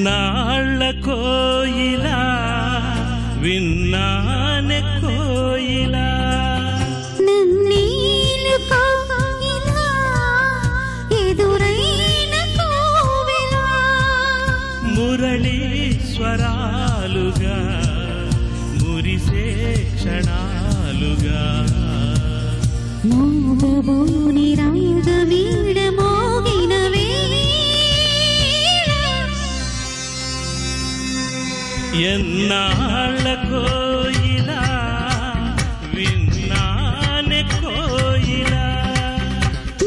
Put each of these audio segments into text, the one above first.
ఎన్నాళ్ళ కోయిలా విన్నానే కోయిలా నన్నీలు కోయిలా ఎదురైన కోవెలా మురళీ స్వరాలుగా మురిసే క్షణాలుగా మోగబోని రాగ వీణ మోగిన వేళ ఎన్నాళ్ళ కోయిలా విన్నానే కోయిలా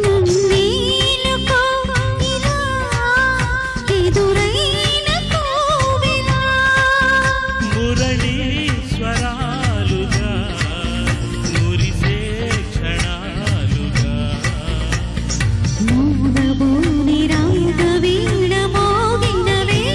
నన్నీలు కోయిలా ఎదురైన కోవెలా మురళీ స్వరాలుగా మురిసే క్షణాలుగా మోగబోని రాగ వీణ మోగిన వేళ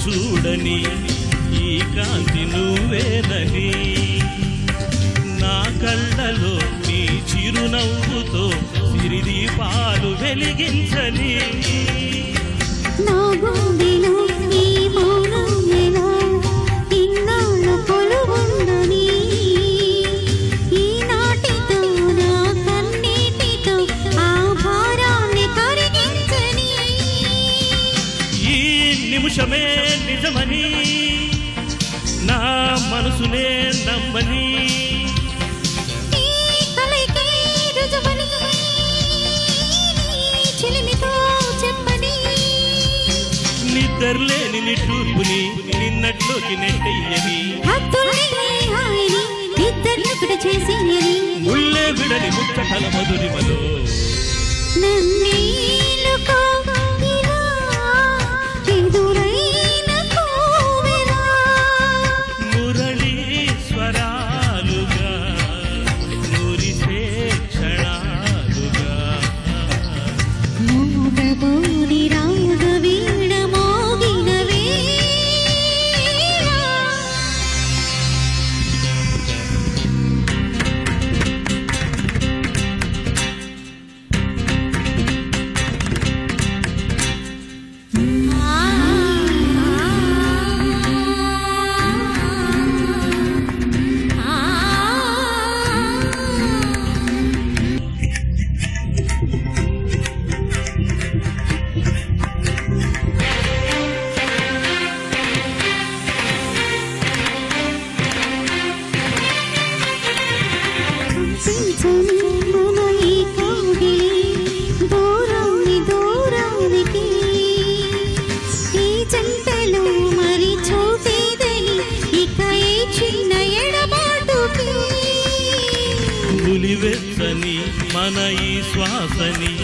చూడని ఈ కాంతి నువ్వేనని నా కళ్ళలో నీ చిరునవ్వుతో సిరిదీపాలు వెలిగించని నా గుండెలో నీ మౌనం ఎలా ఇన్నాళ్ళు కొలువుందని ఈనాటితో నా కన్నీటితో ఆ భారాన్ని కరిగించని ఈ నిమిషమే నిజమని నా మనసునే నమ్మని ఈ కలయికే రుజువని చిలిమితో చెప్పని నిద్రలేని నిట్టూర్పుని నిన్నట్లోకి నెట్టయ్యని హద్దుల్ని హాయిని ఇద్దరినొకటి చేసిని ఉళ్ళే విడని ముచ్చటల మధురిమలో నన్నీలు కోయిలా ఎదురైన కోవెలా మురళీ స్వరాలుగా మురిసే క్షణాలుగా మోగబోని రాగ వీణ మోగిన వేళ మన ఈ కోగిలి దూరాన్ని దూరానికి ఈ జంటలో మరి చోటేదని ఇక ఏ చిన్న ఎడబాటుకి నులివెచ్చని మన ఈ శ్వాసని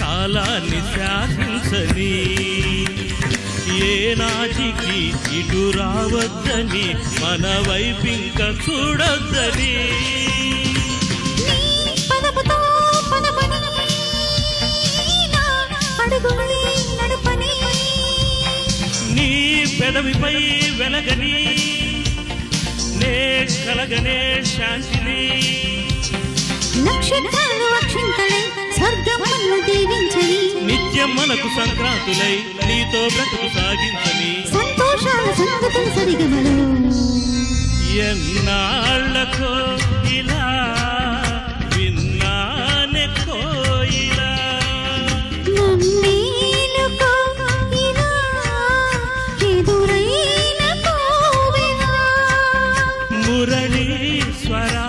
కాలాన్ని శాసించని ఏ నాటికి ఇటు రావద్దని మన వైపింక చూడొద్దని నీ పదముతో పదమని నా అడుగులే నడుపని నీ పెదవిపై వెలగని నే కలగనే శాంతిని నక్షత్రాలు అక్షింతలై స్వర్గమును దీవించని నిత్యం మనకు సంక్రాంతులై నీతో బ్రతుకు సాగించని సంతోషాల సంగతులు సరిగమలు ఎన్నాళ్ళకో ఇలా విన్నానే కోయిలా నన్నీలు కోయిలా ఎదురైన కోవెలా మురళీ స్వరా